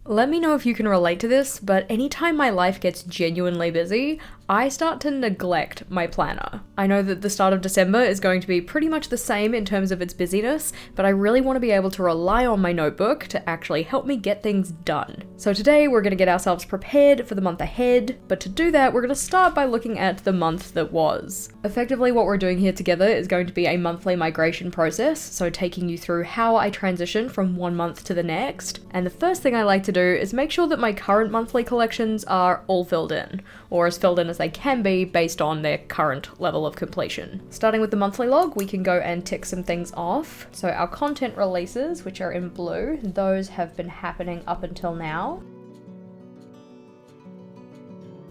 Let me know if you can relate to this, but anytime my life gets genuinely busy, I start to neglect my planner. I know that the start of December is going to be pretty much the same in terms of its busyness, but I really want to be able to rely on my notebook to actually help me get things done. So today we're going to get ourselves prepared for the month ahead, but to do that we're going to start by looking at the month that was. Effectively what we're doing here together is going to be a monthly migration process, so taking you through how I transition from one month to the next. And the first thing I like to do is make sure that my current monthly collections are all filled in, or as filled in as they can be based on their current level of completion. Starting with the monthly log, we can go and tick some things off. So our content releases, which are in blue, those have been happening up until now.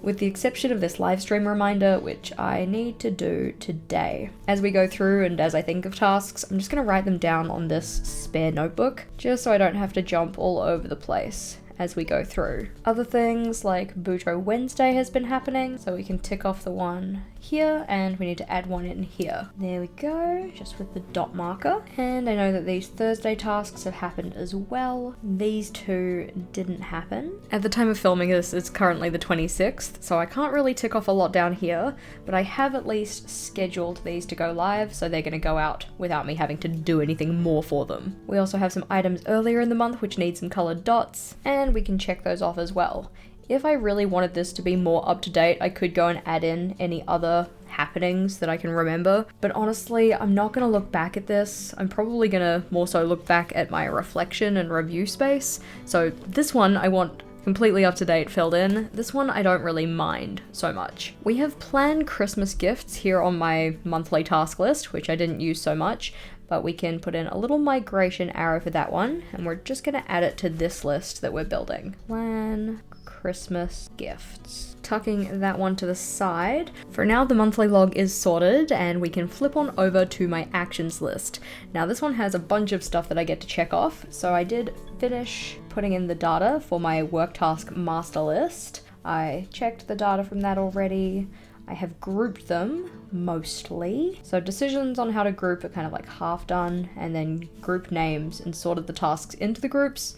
With the exception of this live stream reminder, which I need to do today. As we go through and as I think of tasks, I'm just going to write them down on this spare notebook, just so I don't have to jump all over the place as we go through. Other things like Boudreaux Wednesday has been happening, so we can tick off the one here, and we need to add one in here. There we go, just with the dot marker. And I know that these Thursday tasks have happened as well. These two didn't happen. At the time of filming this, it's currently the 26th, so I can't really tick off a lot down here, but I have at least scheduled these to go live, so they're gonna go out without me having to do anything more for them. We also have some items earlier in the month which need some colored dots, and we can check those off as well. If I really wanted this to be more up to date, I could go and add in any other happenings that I can remember, but honestly, I'm not gonna look back at this. I'm probably gonna more so look back at my reflection and review space. So this one I want completely up to date filled in. This one I don't really mind so much. We have planned Christmas gifts here on my monthly task list, which I didn't use so much, but we can put in a little migration arrow for that one, and we're just gonna add it to this list that we're building. Plan Christmas gifts. Tucking that one to the side. For now, the monthly log is sorted, and we can flip on over to my actions list. Now this one has a bunch of stuff that I get to check off, so I did finish putting in the data for my work task master list. I checked the data from that already. I have grouped them, mostly. So decisions on how to group are kind of like half done, and then group names and sorted the tasks into the groups.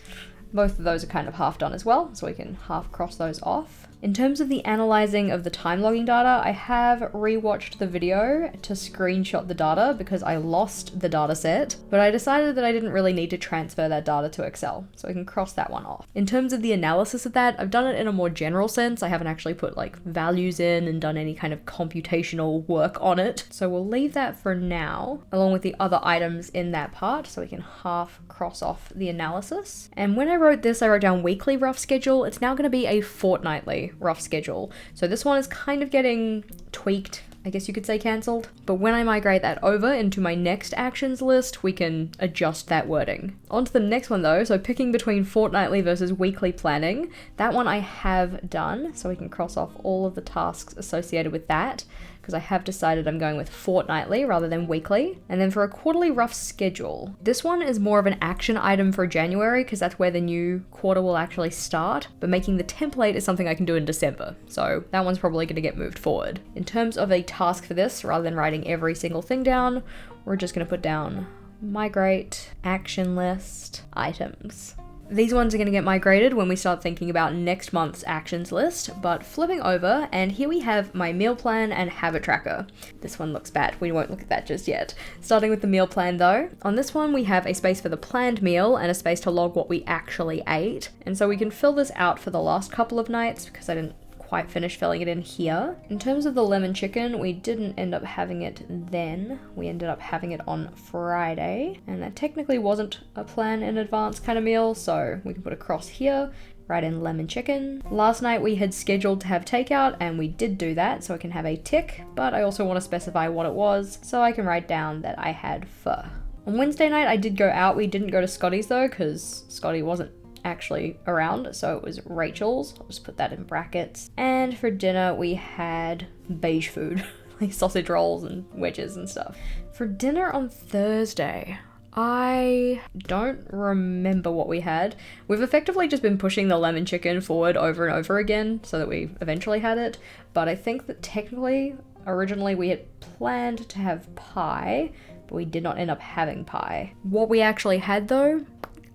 Both of those are kind of half done as well, so we can half cross those off. In terms of the analyzing of the time logging data, I have rewatched the video to screenshot the data because I lost the data set, but I decided that I didn't really need to transfer that data to Excel, so I can cross that one off. In terms of the analysis of that, I've done it in a more general sense. I haven't actually put like values in and done any kind of computational work on it, so we'll leave that for now, along with the other items in that part, so we can half cross off the analysis. And when I wrote this, I wrote down weekly rough schedule. It's now going to be a fortnightly rough schedule. So this one is kind of getting tweaked, I guess you could say cancelled. But when I migrate that over into my next actions list, we can adjust that wording. On to the next one though, so picking between fortnightly versus weekly planning. That one I have done, so we can cross off all of the tasks associated with that, because I have decided I'm going with fortnightly rather than weekly. And then for a quarterly rough schedule, this one is more of an action item for January because that's where the new quarter will actually start, but making the template is something I can do in December. So that one's probably going to get moved forward. In terms of a task for this, rather than writing every single thing down, we're just going to put down migrate, action list, items. These ones are going to get migrated when we start thinking about next month's actions list, but flipping over, and here we have my meal plan and habit tracker. This one looks bad, we won't look at that just yet. Starting with the meal plan though, on this one we have a space for the planned meal and a space to log what we actually ate, and so we can fill this out for the last couple of nights because I didn't quite finish filling it in here. In terms of the lemon chicken, we didn't end up having it then. We ended up having it on Friday, and that technically wasn't a plan in advance kind of meal, so we can put a cross here, write in lemon chicken. Last night we had scheduled to have takeout, and we did do that, so I can have a tick, but I also want to specify what it was, so I can write down that I had pho. On Wednesday night I did go out. We didn't go to Scotty's though, because Scotty wasn't actually around, so it was Rachel's. I'll just put that in brackets. And for dinner we had beige food, like sausage rolls and wedges and stuff. For dinner on Thursday, I don't remember what we had. We've effectively just been pushing the lemon chicken forward over and over again so that we eventually had it, but I think that technically originally we had planned to have pie, but we did not end up having pie. What we actually had though,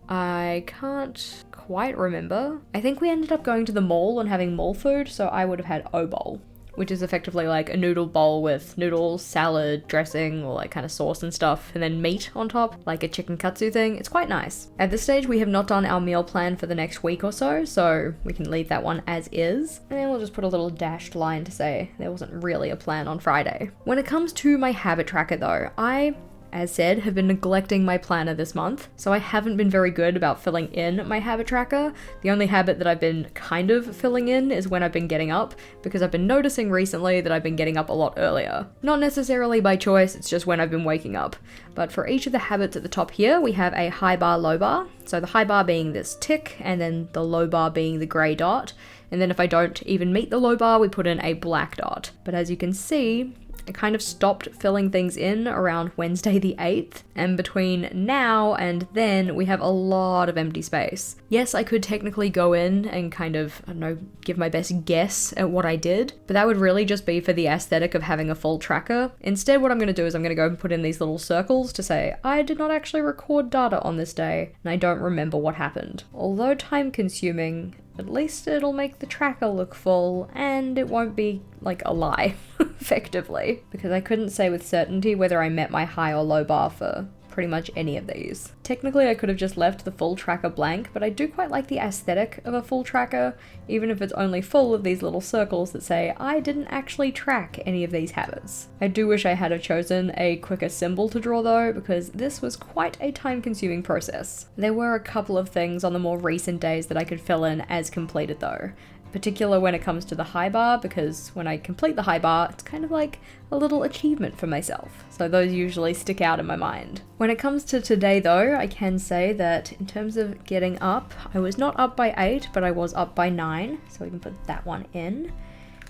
I can't quite remember. I think we ended up going to the mall and having mall food, so I would have had O bowl, which is effectively like a noodle bowl with noodles, salad, dressing, or like kind of sauce and stuff, and then meat on top, like a chicken katsu thing. It's quite nice. At this stage, we have not done our meal plan for the next week or so we can leave that one as is. And then we'll just put a little dashed line to say there wasn't really a plan on Friday. When it comes to my habit tracker though, I, as said, have been neglecting my planner this month, so I haven't been very good about filling in my habit tracker. The only habit that I've been kind of filling in is when I've been getting up, because I've been noticing recently that I've been getting up a lot earlier. Not necessarily by choice, it's just when I've been waking up. But for each of the habits at the top here, we have a high bar, low bar. So the high bar being this tick, and then the low bar being the grey dot. And then if I don't even meet the low bar, we put in a black dot. But as you can see, I kind of stopped filling things in around Wednesday the 8th, and between now and then we have a lot of empty space. Yes, I could technically go in and kind of, I don't know, give my best guess at what I did, but that would really just be for the aesthetic of having a full tracker. Instead, what I'm going to do is I'm going to go and put in these little circles to say, I did not actually record data on this day, and I don't remember what happened. Although time consuming, at least it'll make the tracker look full, and it won't be like a lie, effectively, because I couldn't say with certainty whether I met my high or low bar for pretty much any of these. Technically, I could have just left the full tracker blank, but I do quite like the aesthetic of a full tracker, even if it's only full of these little circles that say, I didn't actually track any of these habits. I do wish I had have chosen a quicker symbol to draw though, because this was quite a time-consuming process. There were a couple of things on the more recent days that I could fill in as completed though. Particular when it comes to the high bar, because when I complete the high bar, it's kind of like a little achievement for myself. So those usually stick out in my mind. When it comes to today though, I can say that in terms of getting up, I was not up by 8, but I was up by 9. So we can put that one in.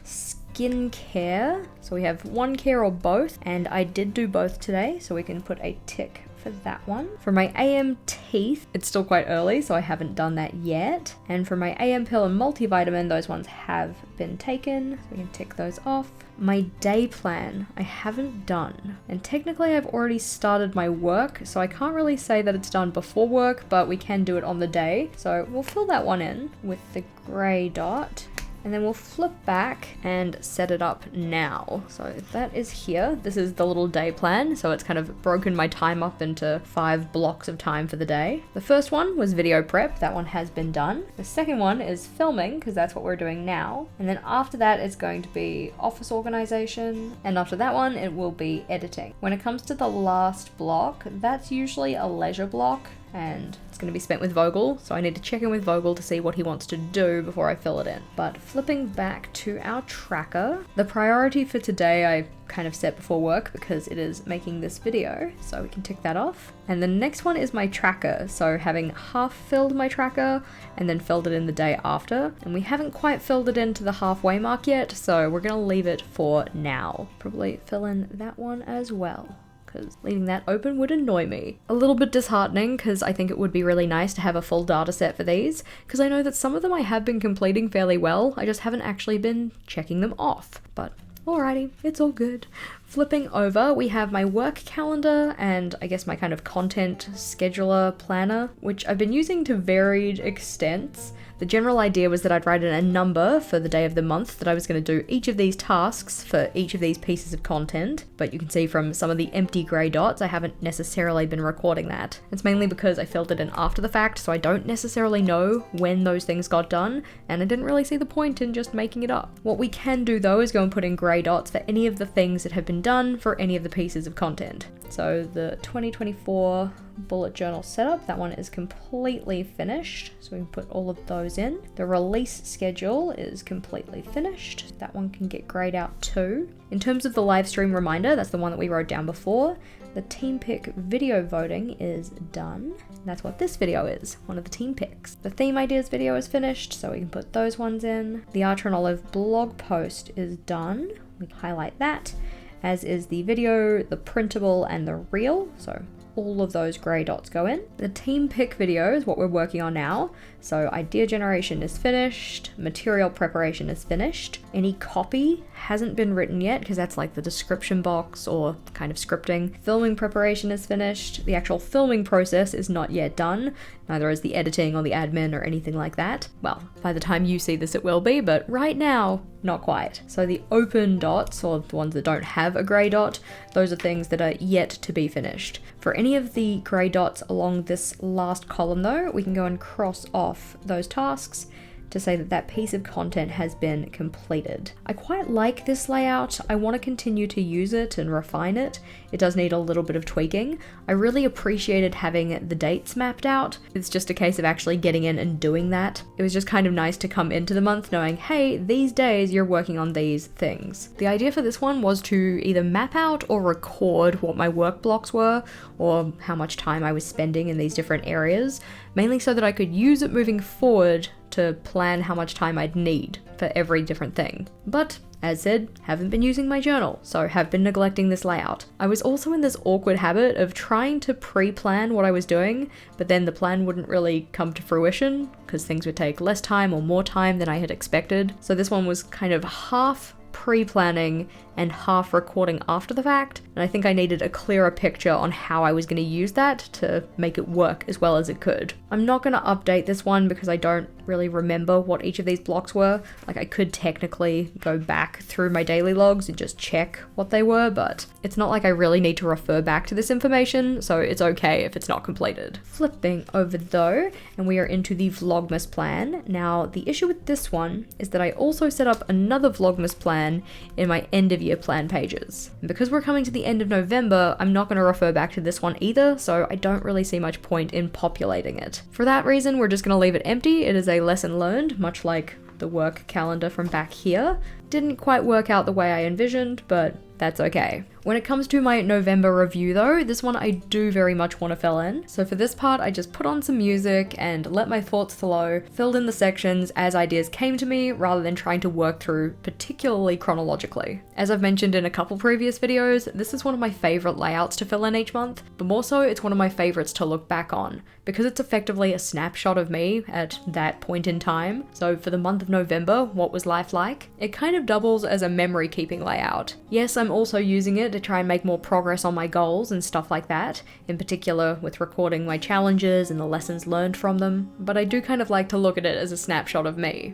Skincare. So we have one care or both, and I did do both today. So we can put a tick for that one. For my AM teeth, it's still quite early, so I haven't done that yet. And for my AM pill and multivitamin, those ones have been taken, so we can tick those off. My day plan, I haven't done. And technically I've already started my work, so I can't really say that it's done before work, but we can do it on the day. So we'll fill that one in with the gray dot. And then we'll flip back and set it up now. So that is here. This is the little day plan. So it's kind of broken my time up into 5 blocks of time for the day. The first one was video prep. That one has been done. The second one is filming, because that's what we're doing now. And then after that, it's going to be office organization. And after that one, it will be editing. When it comes to the last block, that's usually a leisure block, and it's going to be spent with Vogel, so I need to check in with Vogel to see what he wants to do before I fill it in. But flipping back to our tracker, the priority for today I kind of set before work because it is making this video, so we can tick that off. And the next one is my tracker, so having half filled my tracker and then filled it in the day after, and we haven't quite filled it into the halfway mark yet, so we're going to leave it for now. Probably fill in that one as well, because leaving that open would annoy me. A little bit disheartening, because I think it would be really nice to have a full data set for these, because I know that some of them I have been completing fairly well, I just haven't actually been checking them off. But alrighty, it's all good. Flipping over, we have my work calendar and I guess my kind of content scheduler planner, which I've been using to varied extents. The general idea was that I'd write in a number for the day of the month that I was going to do each of these tasks for each of these pieces of content, but you can see from some of the empty grey dots I haven't necessarily been recording that. It's mainly because I filled it in after the fact, so I don't necessarily know when those things got done, and I didn't really see the point in just making it up. What we can do though is go and put in grey dots for any of the things that have been done for any of the pieces of content. So the 2024 bullet journal setup, that one is completely finished, so we can put all of those in. The release schedule is completely finished, that one can get grayed out too. In terms of the live stream reminder, that's the one that we wrote down before. The team pick video voting is done. That's what this video is, one of the team picks. The theme ideas video is finished, so we can put those ones in. The Archer and Olive blog post is done, we can highlight that, as is the video, the printable, and the reel, so all of those grey dots go in. The team pick video is what we're working on now, So idea generation is finished, material preparation is finished. Any copy hasn't been written yet because that's like the description box or kind of scripting. Filming preparation is finished. The actual filming process is not yet done. Neither is the editing or the admin or anything like that. Well, by the time you see this it will be, but right now, not quite. So the open dots, or the ones that don't have a grey dot, those are things that are yet to be finished. For any of the grey dots along this last column though, we can go and cross off those tasks to say that that piece of content has been completed. I quite like this layout. I want to continue to use it and refine it. It does need a little bit of tweaking. I really appreciated having the dates mapped out. It's just a case of actually getting in and doing that. It was just kind of nice to come into the month knowing, hey, these days you're working on these things. The idea for this one was to either map out or record what my work blocks were or how much time I was spending in these different areas, mainly so that I could use it moving forward to plan how much time I'd need for every different thing. But as said, haven't been using my journal, so have been neglecting this layout. I was also in this awkward habit of trying to pre-plan what I was doing, but then the plan wouldn't really come to fruition because things would take less time or more time than I had expected. So this one was kind of half pre-planning and half recording after the fact, and I think I needed a clearer picture on how I was going to use that to make it work as well as it could. I'm not going to update this one because I don't really remember what each of these blocks were. Like, I could technically go back through my daily logs and just check what they were, but it's not like I really need to refer back to this information, so it's okay if it's not completed. Flipping over though, and we are into the Vlogmas plan. Now, the issue with this one is that I also set up another Vlogmas plan in my end of year plan pages. And because we're coming to the end of November, I'm not going to refer back to this one either, so I don't really see much point in populating it. For that reason, we're just going to leave it empty. It is a lesson learned, much like the work calendar from back here. Didn't quite work out the way I envisioned, but that's okay. When it comes to my November review though, this one I do very much want to fill in. So for this part, I just put on some music and let my thoughts flow, filled in the sections as ideas came to me rather than trying to work through particularly chronologically. As I've mentioned in a couple previous videos, this is one of my favorite layouts to fill in each month, but more so it's one of my favorites to look back on because it's effectively a snapshot of me at that point in time. So for the month of November, what was life like? It kind of doubles as a memory keeping layout. Yes, I'm also using it to try and make more progress on my goals and stuff like that, in particular with recording my challenges and the lessons learned from them, but I do kind of like to look at it as a snapshot of me.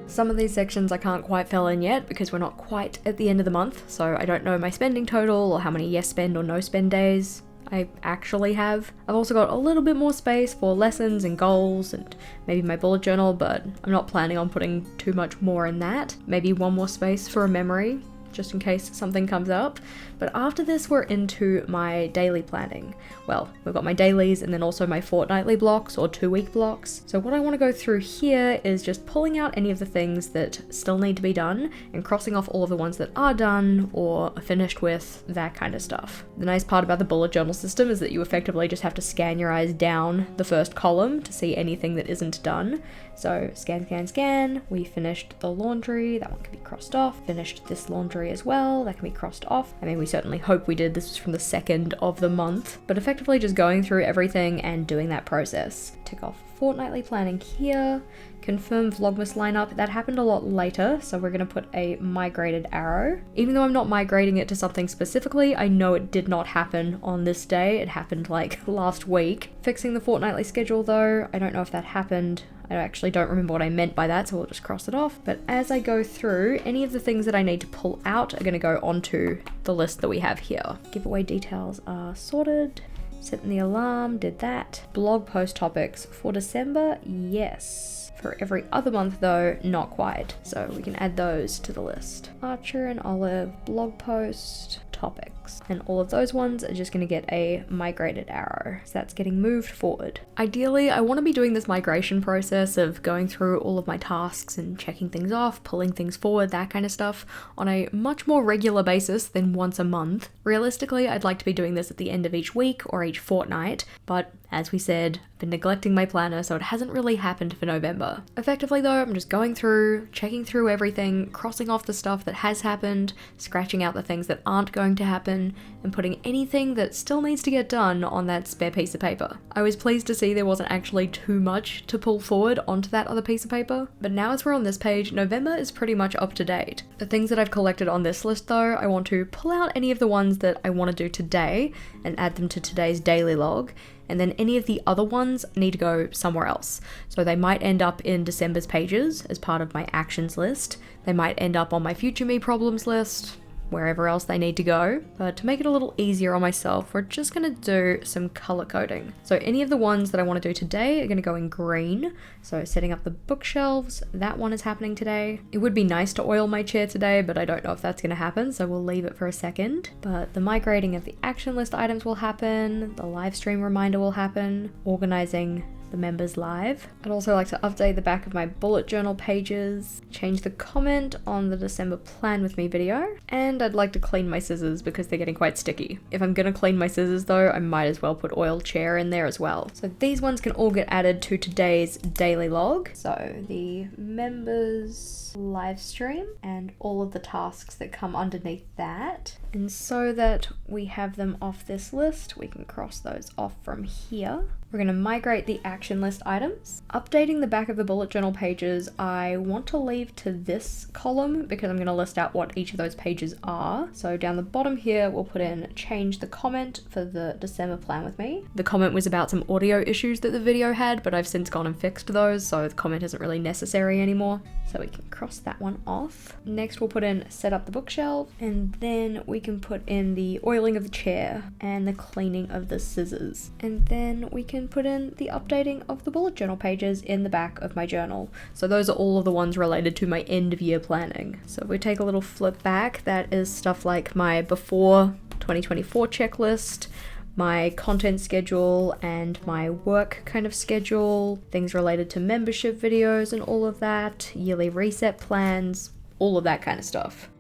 Some of these sections I can't quite fill in yet because we're not quite at the end of the month, so I don't know my spending total or how many yes spend or no spend days I actually have. I've also got a little bit more space for lessons and goals and maybe my bullet journal, but I'm not planning on putting too much more in that. Maybe one more space for a memory, just in case something comes up. But after this, we're into my daily planning. Well, we've got my dailies and then also my fortnightly blocks or 2-week blocks. So what I want to go through here is just pulling out any of the things that still need to be done and crossing off all of the ones that are done or are finished with, that kind of stuff. The nice part about the bullet journal system is that you effectively just have to scan your eyes down the first column to see anything that isn't done. So scan, scan, scan. We finished the laundry. That one can be crossed off. Finished this laundry as well. That can be crossed off. I mean, we certainly hope we did. This was from the 2nd of the month, but effectively just going through everything and doing that process. Tick off fortnightly planning here. Confirm Vlogmas lineup. That happened a lot later, so we're going to put a migrated arrow. Even though I'm not migrating it to something specifically, I know it did not happen on this day. It happened like last week. Fixing the fortnightly schedule though, I don't know if that happened. I actually don't remember what I meant by that, so we'll just cross it off. But as I go through, any of the things that I need to pull out are going to go onto the list that we have here. Giveaway details are sorted. Setting the alarm, did that. Blog post topics for December, yes. For every other month though, not quite. So we can add those to the list. Archer and Olive, blog post, topics. And all of those ones are just going to get a migrated arrow. So that's getting moved forward. Ideally, I want to be doing this migration process of going through all of my tasks and checking things off, pulling things forward, that kind of stuff, on a much more regular basis than once a month. Realistically, I'd like to be doing this at the end of each week or each fortnight, but as we said, I've been neglecting my planner, so it hasn't really happened for November. Effectively though, I'm just going through, checking through everything, crossing off the stuff that has happened, scratching out the things that aren't going to happen, and putting anything that still needs to get done on that spare piece of paper. I was pleased to see there wasn't actually too much to pull forward onto that other piece of paper, but now as we're on this page, November is pretty much up to date. The things that I've collected on this list though, I want to pull out any of the ones that I want to do today and add them to today's daily log, and then any of the other ones need to go somewhere else. So they might end up in December's pages as part of my actions list. They might end up on my future me problems list, wherever else they need to go. But to make it a little easier on myself, we're just gonna do some color coding. So any of the ones that I want to do today are gonna go in green. So setting up the bookshelves, that one is happening today. It would be nice to oil my chair today, but I don't know if that's gonna happen, so we'll leave it for a second. But the migrating of the action list items will happen, the live stream reminder will happen, organizing the members live. I'd also like to update the back of my bullet journal pages, change the comment on the December plan with me video, and I'd like to clean my scissors because they're getting quite sticky. If I'm gonna clean my scissors though, I might as well put oil chair in there as well. So these ones can all get added to today's daily log. So the members live stream and all of the tasks that come underneath that. And so that we have them off this list, we can cross those off from here. We're going to migrate the action list items. Updating the back of the bullet journal pages, I want to leave to this column because I'm going to list out what each of those pages are. So down the bottom here, we'll put in change the comment for the December plan with me. The comment was about some audio issues that the video had, but I've since gone and fixed those, so the comment isn't really necessary anymore. So we can cross that one off. Next, we'll put in set up the bookshelf, and then we can put in the oiling of the chair and the cleaning of the scissors. And then we can put in the updating of the bullet journal pages in the back of my journal. So those are all of the ones related to my end of year planning. So if we take a little flip back, that is stuff like my before 2024 checklist, my content schedule and my work kind of schedule, things related to membership videos and all of that, yearly reset plans, all of that kind of stuff.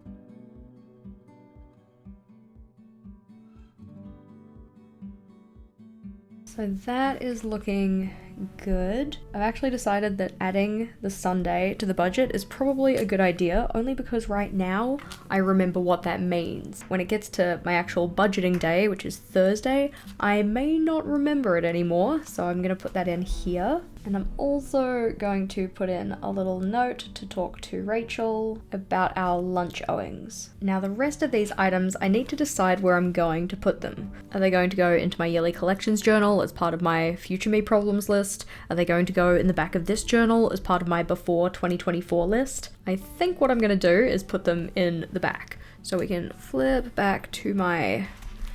So that is looking good. I've actually decided that adding the Sunday to the budget is probably a good idea, only because right now I remember what that means. When it gets to my actual budgeting day, which is Thursday, I may not remember it anymore, so I'm gonna put that in here. And I'm also going to put in a little note to talk to Rachel about our lunch owings. Now the rest of these items, I need to decide where I'm going to put them. Are they going to go into my yearly collections journal as part of my future me problems list? Are they going to go in the back of this journal as part of my before 2024 list? I think what I'm gonna do is put them in the back. So we can flip back to my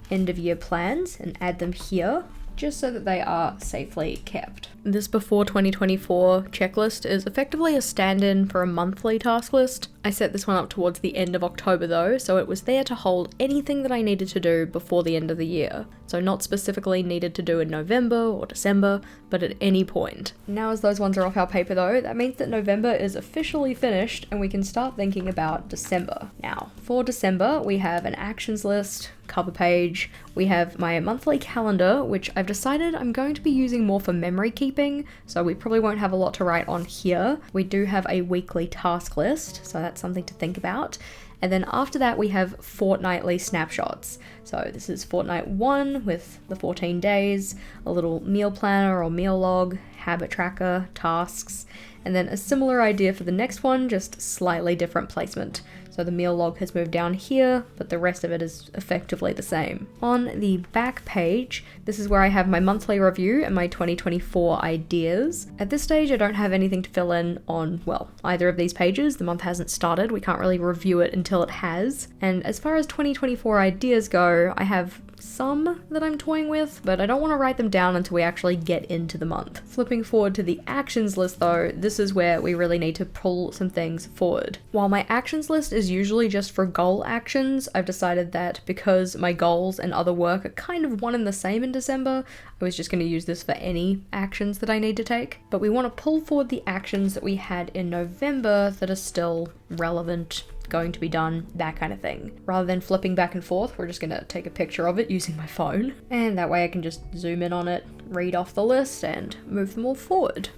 end of year plans and add them here, just so that they are safely kept. This before 2024 checklist is effectively a stand-in for a monthly task list. I set this one up towards the end of October though, so it was there to hold anything that I needed to do before the end of the year. So not specifically needed to do in November or December, but at any point. Now as those ones are off our paper though, that means that November is officially finished and we can start thinking about December. Now, for December, we have an actions list, cover page, we have my monthly calendar, which I've decided I'm going to be using more for memory keeping, so we probably won't have a lot to write on here. We do have a weekly task list, so that's something to think about. And then after that we have fortnightly snapshots. So this is fortnight 1 with the 14 days, a little meal planner or meal log, habit tracker, tasks, and then a similar idea for the next one, just slightly different placement. So the meal log has moved down here, but the rest of it is effectively the same. On the back page, this is where I have my monthly review and my 2024 ideas. At this stage, I don't have anything to fill in on, well, either of these pages. The month hasn't started. We can't really review it until it has. And as far as 2024 ideas go, I have some that I'm toying with, but I don't want to write them down until we actually get into the month. Flipping forward to the actions list though, this is where we really need to pull some things forward. While my actions list is usually just for goal actions, I've decided that because my goals and other work are kind of one and the same in December, I was just going to use this for any actions that I need to take. But we want to pull forward the actions that we had in November that are still relevant, going to be done, that kind of thing. Rather than flipping back and forth, we're just going to take a picture of it using my phone. And that way I can just zoom in on it, read off the list, and move them all forward.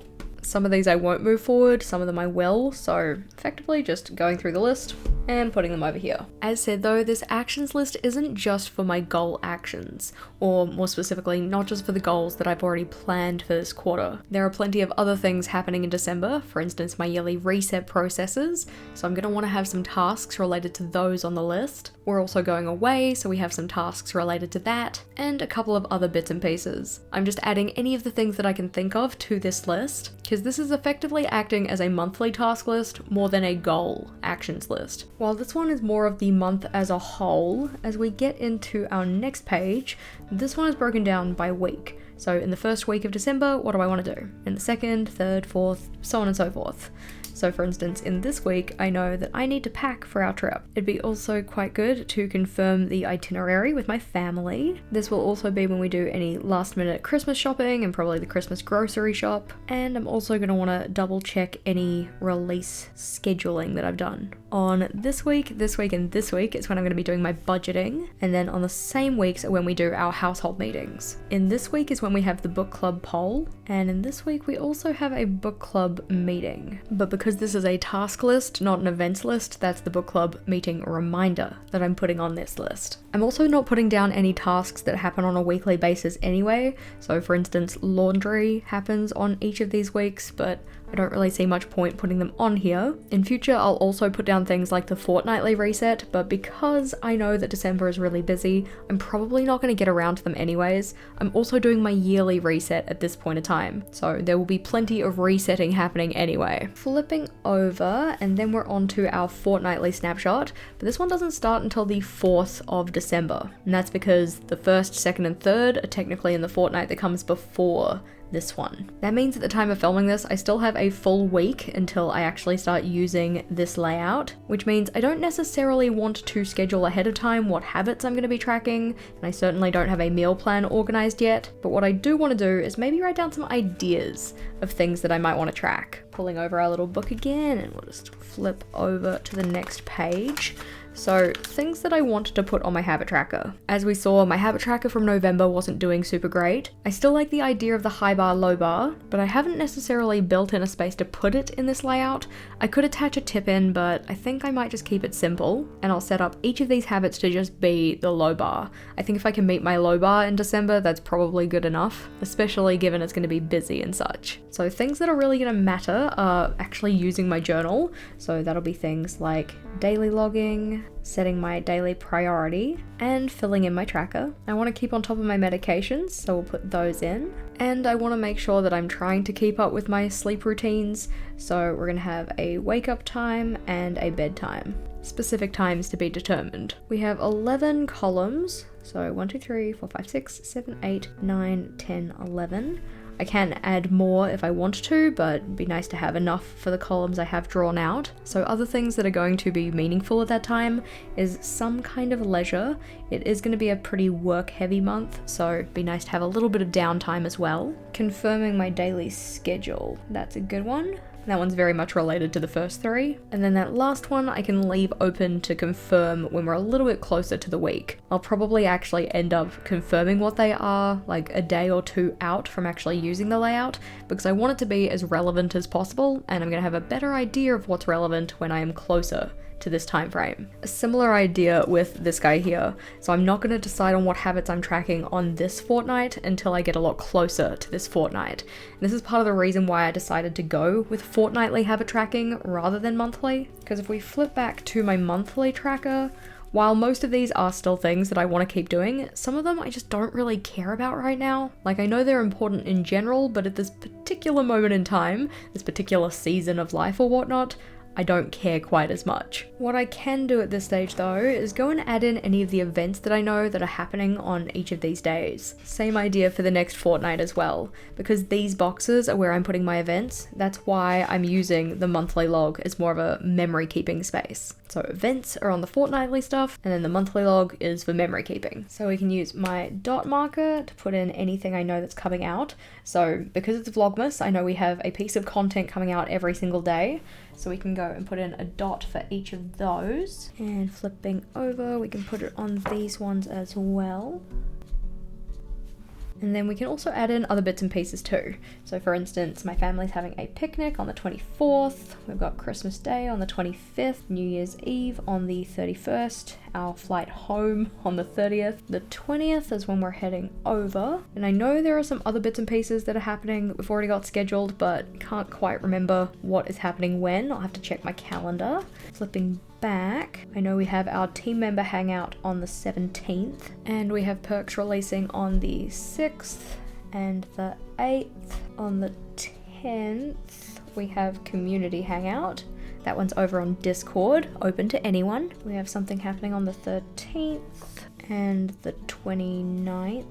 Some of these I won't move forward, some of them I will, so effectively just going through the list and putting them over here. As said though, this actions list isn't just for my goal actions, or more specifically, not just for the goals that I've already planned for this quarter. There are plenty of other things happening in December, for instance my yearly reset processes, so I'm going to want to have some tasks related to those on the list. We're also going away, so we have some tasks related to that, and a couple of other bits and pieces. I'm just adding any of the things that I can think of to this list, because this is effectively acting as a monthly task list more than a goal actions list. While this one is more of the month as a whole, as we get into our next page, this one is broken down by week. So in the first week of December, what do I want to do? In the second, third, fourth, so on and so forth. So for instance, in this week, I know that I need to pack for our trip. It'd be also quite good to confirm the itinerary with my family. This will also be when we do any last minute Christmas shopping and probably the Christmas grocery shop. And I'm also going to want to double check any release scheduling that I've done. On this week, and this week is when I'm going to be doing my budgeting. And then on the same weeks are when we do our household meetings. In this week is when we have the book club poll. And in this week, we also have a book club meeting. But because this is a task list, not an events list, that's the book club meeting reminder that I'm putting on this list. I'm also not putting down any tasks that happen on a weekly basis anyway. So for instance, laundry happens on each of these weeks, but I don't really see much point putting them on here. In future, I'll also put down things like the fortnightly reset, but because I know that December is really busy, I'm probably not going to get around to them anyways. I'm also doing my yearly reset at this point in time, so there will be plenty of resetting happening anyway. Flipping over, and then we're on to our fortnightly snapshot, but this one doesn't start until the 4th of December, and that's because the 1st, 2nd, and 3rd are technically in the fortnight that comes before this one. That means at the time of filming this, I still have a full week until I actually start using this layout, which means I don't necessarily want to schedule ahead of time what habits I'm going to be tracking, and I certainly don't have a meal plan organized yet, but what I do want to do is maybe write down some ideas of things that I might want to track. Pulling over our little book again, and we'll just flip over to the next page. So things that I wanted to put on my habit tracker. As we saw, my habit tracker from November wasn't doing super great. I still like the idea of the high bar, low bar, but I haven't necessarily built in a space to put it in this layout. I could attach a tip in, but I think I might just keep it simple, and I'll set up each of these habits to just be the low bar. I think if I can meet my low bar in December, that's probably good enough, especially given it's going to be busy and such. So things that are really going to matter are actually using my journal. So that'll be things like daily logging, setting my daily priority, and filling in my tracker. I want to keep on top of my medications, so we'll put those in. And I want to make sure that I'm trying to keep up with my sleep routines, so we're going to have a wake up time and a bedtime. Specific times to be determined. We have 11 columns, so 1, 2, 3, 4, 5, 6, 7, 8, 9, 10, 11. I can add more if I want to, but it'd be nice to have enough for the columns I have drawn out. So other things that are going to be meaningful at that time is some kind of leisure. It is going to be a pretty work-heavy month, so it'd be nice to have a little bit of downtime as well. Confirming my daily schedule, that's a good one. That one's very much related to the first 3. And then that last one I can leave open to confirm when we're a little bit closer to the week. I'll probably actually end up confirming what they are like a day or 2 out from actually using the layout, because I want it to be as relevant as possible, and I'm going to have a better idea of what's relevant when I am closer to this time frame. A similar idea with this guy here. So I'm not going to decide on what habits I'm tracking on this fortnight until I get a lot closer to this fortnight. And this is part of the reason why I decided to go with fortnightly habit tracking rather than monthly. Because if we flip back to my monthly tracker, while most of these are still things that I want to keep doing, some of them I just don't really care about right now. Like, I know they're important in general, but at this particular moment in time, this particular season of life or whatnot, I don't care quite as much. What I can do at this stage though is go and add in any of the events that I know that are happening on each of these days. Same idea for the next fortnight as well, because these boxes are where I'm putting my events. That's why I'm using the monthly log as more of a memory keeping space. So events are on the fortnightly stuff, and then the monthly log is for memory keeping. So we can use my dot marker to put in anything I know that's coming out. So because it's Vlogmas, I know we have a piece of content coming out every single day. So we can go and put in a dot for each of those. And flipping over, we can put it on these ones as well. And then we can also add in other bits and pieces too. So for instance, my family's having a picnic on the 24th, we've got Christmas Day on the 25th, New Year's Eve on the 31st, our flight home on the 30th. The 20th is when we're heading over. And I know there are some other bits and pieces that are happening that we've already got scheduled, but can't quite remember what is happening when. I'll have to check my calendar. Flipping back, I know we have our team member hangout on the 17th, and we have perks releasing on the 6th and the 8th. On the 10th, we have community hangout. That one's over on Discord, open to anyone. We have something happening on the 13th and the 29th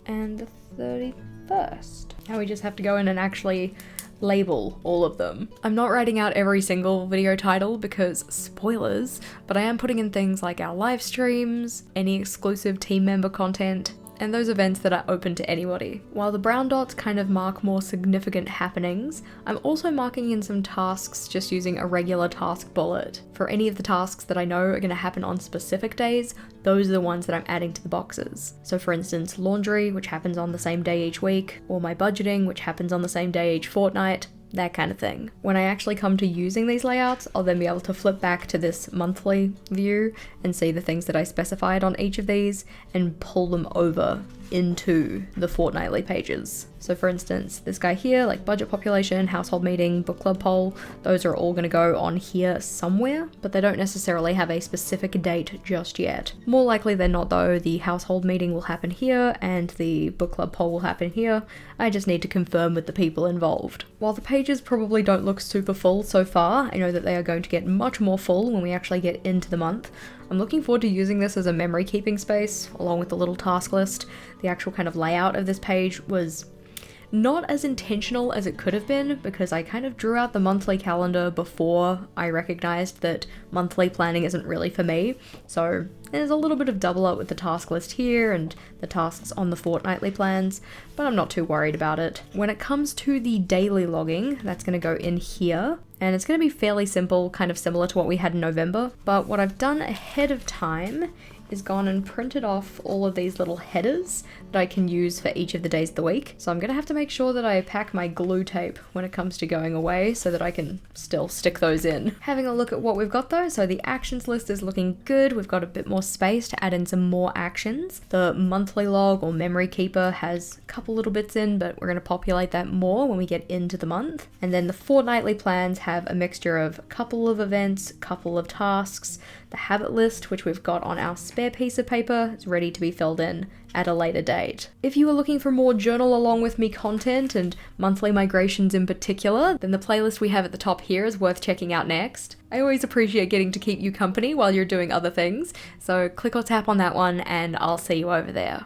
and the 31st. Now we just have to go in and actually label all of them. I'm not writing out every single video title because spoilers, but I am putting in things like our live streams, any exclusive team member content, and those events that are open to anybody. While the brown dots kind of mark more significant happenings, I'm also marking in some tasks just using a regular task bullet. For any of the tasks that I know are going to happen on specific days, those are the ones that I'm adding to the boxes. So for instance, laundry, which happens on the same day each week, or my budgeting, which happens on the same day each fortnight, that kind of thing. When I actually come to using these layouts, I'll then be able to flip back to this monthly view and see the things that I specified on each of these and pull them over into the fortnightly pages. So for instance, this guy here, like budget population, household meeting, book club poll, those are all going to go on here somewhere, but they don't necessarily have a specific date just yet. More likely than not though, the household meeting will happen here and the book club poll will happen here. I just need to confirm with the people involved. While the pages probably don't look super full so far, I know that they are going to get much more full when we actually get into the month. I'm looking forward to using this as a memory keeping space, along with the little task list. The actual kind of layout of this page was not as intentional as it could have been, because I kind of drew out the monthly calendar before I recognized that monthly planning isn't really for me. So there's a little bit of double up with the task list here and the tasks on the fortnightly plans, but I'm not too worried about it. When it comes to the daily logging, that's going to go in here. And it's going to be fairly simple, kind of similar to what we had in November. But what I've done ahead of time is gone and printed off all of these little headers that I can use for each of the days of the week. So I'm gonna have to make sure that I pack my glue tape when it comes to going away so that I can still stick those in. Having a look at what we've got though, so the actions list is looking good. We've got a bit more space to add in some more actions. The monthly log or memory keeper has a couple little bits in, but we're gonna populate that more when we get into the month. And then the fortnightly plans have a mixture of a couple of events, a couple of tasks. The habit list, which we've got on our spare piece of paper, is ready to be filled in at a later date. If you are looking for more journal along with me content and monthly migrations in particular, then the playlist we have at the top here is worth checking out next. I always appreciate getting to keep you company while you're doing other things, so click or tap on that one and I'll see you over there.